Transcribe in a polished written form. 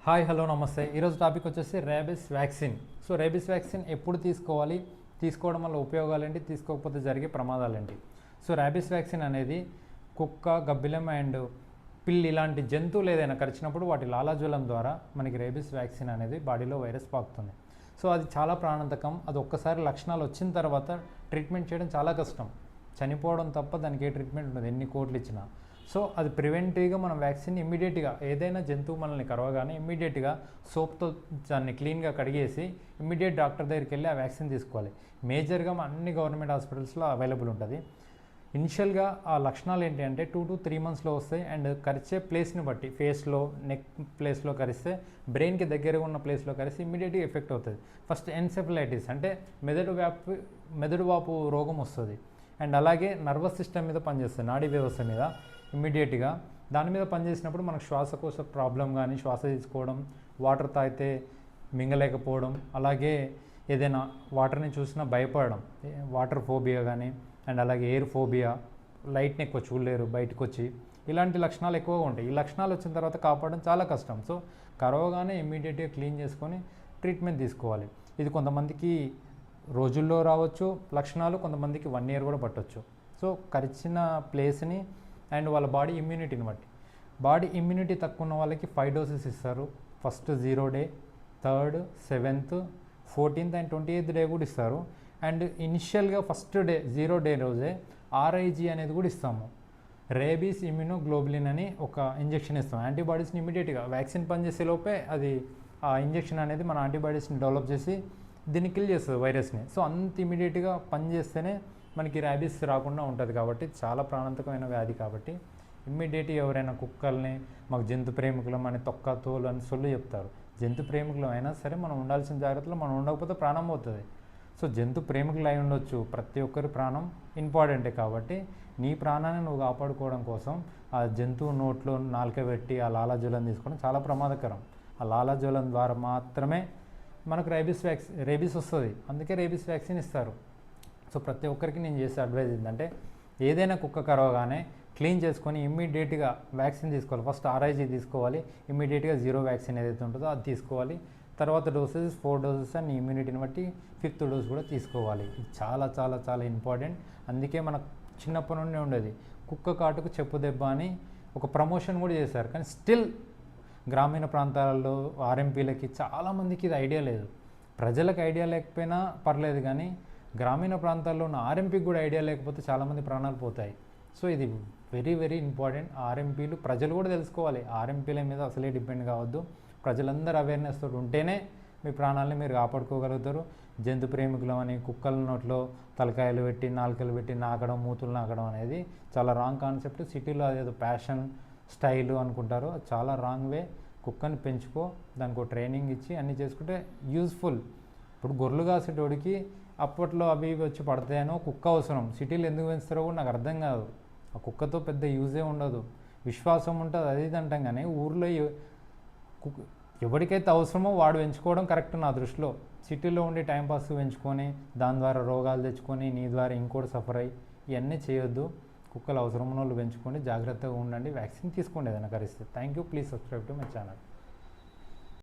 Hi hello నమస్తే. ఈరోజు topic వచ్చేసి rabies vaccine. So rabies vaccine ఎప్పుడు తీసుకోవాలి, తీసుకోవడం వల్ల ఉపయోగాలు ఏంటి, తీసుకోకపోతే జరిగే ప్రమాదాలు ఏంటి. సో రేబిస్ వ్యాక్సిన్ అనేది కుక్క, గబ్బిలం అండ్ పిల్లి ఇలాంటి జంతువులు ఏదైనా కరిచినప్పుడు వాటి లాలాజలం ద్వారా మనకి రేబిస్ వ్యాక్సిన్ అనేది బాడీలో వైరస్ పాకుతుంది. సో అది చాలా ప్రాణాంతకం. అది ఒక్కసారి లక్షణాలు వచ్చిన తర్వాత ట్రీట్మెంట్ చేయడం చాలా కష్టం. చనిపోవడం తప్ప దానికి ఏ ట్రీట్మెంట్ ఉండదు ఎన్ని కోట్లు ఇచ్చినా. సో అది ప్రివెంటివ్గా మనం వ్యాక్సిన్ ఇమ్మీడియట్గా ఏదైనా జంతువు మనల్ని కరవగానే ఇమ్మీడియట్గా సోప్తో దాన్ని క్లీన్గా కడిగేసి ఇమ్మీడియట్ డాక్టర్ దగ్గరికి వెళ్ళి ఆ వ్యాక్సిన్ తీసుకోవాలి. మేజర్గా అన్ని గవర్నమెంట్ హాస్పిటల్స్లో అవైలబుల్ ఉంటుంది. ఇనిషియల్గా ఆ లక్షణాలు ఏంటి అంటే 2 to 3 monthsలో వస్తాయి. అండ్ కరిచే ప్లేస్ని బట్టి ఫేస్లో, నెక్ ప్లేస్లో కరిస్తే, బ్రెయిన్కి దగ్గరగా ఉన్న ప్లేస్లో కరిస్తే ఇమ్మీడియట్గా ఎఫెక్ట్ అవుతుంది. ఫస్ట్ ఎన్సెఫలైటిస్ అంటే మెదడు వాపు రోగం వస్తుంది. అండ్ అలాగే నర్వస్ సిస్టమ్ మీద పనిచేస్తుంది, నాడీ వ్యవస్థ మీద ఇమ్మీడియట్గా. దాని మీద పనిచేసినప్పుడు మనకు శ్వాసకోశ ప్రాబ్లం కానీ, శ్వాస తీసుకోవడం, వాటర్ తాగితే మింగలేకపోవడం, అలాగే ఏదైనా వాటర్ని చూసినా భయపడడం, వాటర్ ఫోబియా కానీ, అండ్ అలాగే ఎయిర్ ఫోబియా, లైట్ని ఎక్కువ చూడలేరు బయటకు వచ్చి, ఇలాంటి లక్షణాలు ఎక్కువగా ఉంటాయి. ఈ లక్షణాలు వచ్చిన తర్వాత కాపాడడం చాలా కష్టం. సో కరవగానే ఇమ్మీడియట్గా క్లీన్ చేసుకొని ట్రీట్మెంట్ తీసుకోవాలి. ఇది కొంతమందికి రోజుల్లో రావచ్చు లక్షణాలు, కొంతమందికి 1 year కూడా పట్టవచ్చు. సో కరిచిన ప్లేస్ని అండ్ వాళ్ళ బాడీ ఇమ్యూనిటీని బట్టి, బాడీ ఇమ్యూనిటీ తక్కువ ఉన్న వాళ్ళకి 5 doses ఇస్తారు. First 0 day, 3rd, 7th, 14th and 28th day కూడా ఇస్తారు. అండ్ ఇనిషియల్గా ఫస్ట్ డే 0 day రోజే RIG అనేది కూడా ఇస్తాము. రేబీస్ ఇమ్యూనోగ్లోబులిన్ అని ఒక ఇంజెక్షన్ ఇస్తాం. యాంటీబాడీస్ని ఇమీడియట్గా వ్యాక్సిన్ పనిచేసే లోపే అది ఆ ఇంజెక్షన్ అనేది మన యాంటీబాడీస్ని డెవలప్ చేసి దీన్ని కిల్ చేస్తుంది వైరస్ని. సో అంత ఇమీడియట్గా పనిచేస్తేనే మనకి ర్యాబీస్ రాకుండా ఉంటుంది. కాబట్టి చాలా ప్రాణాంతకమైన వ్యాధి. కాబట్టి ఇమ్మీడియట్గా ఎవరైనా కుక్కల్ని మాకు జంతు ప్రేమికులం అని తొక్క తోలు అని సొల్లు చెప్తారు. జంతు ప్రేమికులం అయినా సరే మనం ఉండాల్సిన జాగ్రత్తలు మనం ఉండకపోతే ప్రాణం పోతుంది. సో జంతు ప్రేమికులు అయి ఉండొచ్చు, ప్రతి ఒక్కరి ప్రాణం ఇంపార్టెంటే. కాబట్టి నీ ప్రాణాన్ని నువ్వు కాపాడుకోవడం కోసం ఆ జంతువు నోట్లో నాలుక పెట్టి ఆ లాలాజలం తీసుకోవడం చాలా ప్రమాదకరం. ఆ లాలాజలం ద్వారా మాత్రమే మనకు రేబీస్ వస్తుంది. అందుకే రేబీస్ వ్యాక్సిన్ ఇస్తారు. సో ప్రతి ఒక్కరికి నేను చేసే అడ్వైజ్ ఏంటంటే ఏదైనా కుక్క కరవగానే క్లీన్ చేసుకొని ఇమ్మీడియట్గా వ్యాక్సిన్ తీసుకోవాలి. ఫస్ట్ RIG తీసుకోవాలి, ఇమ్మీడియట్గా 0 వ్యాక్సిన్ ఏదైతే ఉంటుందో అది తీసుకోవాలి. తర్వాత డోసెస్ 4 doses అని ఇమ్యూనిటీని బట్టి 5th dose కూడా తీసుకోవాలి. ఇది చాలా చాలా చాలా ఇంపార్టెంట్. అందుకే మనకు చిన్నప్పటి నుండి ఉండేది కుక్క కాటుకు చెప్పు దెబ్బ అని ఒక ప్రమోషన్ కూడా చేశారు. కానీ స్టిల్ గ్రామీణ ప్రాంతాలలో RMPలకి చాలామందికి ఇది ఐడియా లేదు. ప్రజలకు ఐడియా లేకపోయినా పర్లేదు, కానీ గ్రామీణ ప్రాంతాల్లో ఉన్న RMPకి కూడా ఐడియా లేకపోతే చాలామంది ప్రాణాలు పోతాయి. సో ఇది వెరీ వెరీ ఇంపార్టెంట్. RMPలు ప్రజలు కూడా తెలుసుకోవాలి. RMPల మీద అసలే డిపెండ్ కావద్దు. ప్రజలందరూ అవేర్నెస్ తోటి ఉంటేనే మీ ప్రాణాలని మీరు కాపాడుకోగలుగుతారు. జంతు ప్రేమికులం అని కుక్కల నోట్లో తలకాయలు పెట్టి, నాలుకలు పెట్టి నాకడం, మూతులు నాకడం అనేది చాలా రాంగ్ కాన్సెప్ట్. సిటీలో అదేదో ప్యాషన్ స్టైలు అనుకుంటారు. చాలా రాంగ్ వే. కుక్కని పెంచుకో, దానికి ఒక ట్రైనింగ్ ఇచ్చి అన్నీ చేసుకుంటే యూజ్ఫుల్. ఇప్పుడు గొర్రెలు కాసేటోడికి అప్పట్లో అవి ఇవి వచ్చి పడతాయనో కుక్క అవసరం. సిటీలో ఎందుకు పెంచుతారో కూడా నాకు అర్థం కాదు. ఆ కుక్కతో పెద్ద యూజే ఉండదు, విశ్వాసం ఉంటుంది అది ఇది అంటాం. కానీ ఊర్లో ఎవరికైతే అవసరమో వాడు పెంచుకోవడం కరెక్ట్ నా దృష్టిలో. సిటీలో ఉండి టైంపాస్ పెంచుకొని దాని ద్వారా రోగాలు తెచ్చుకొని నీ ద్వారా ఇంకోటి సఫర్ అయ్యి ఇవన్నీ చేయొద్దు. కుక్కలు అవసరం ఉన్న వాళ్ళు పెంచుకొని జాగ్రత్తగా ఉండండి. వ్యాక్సిన్ తీసుకోండి ఏదైనా కరిస్తే. Thank you. Please subscribe to my channel.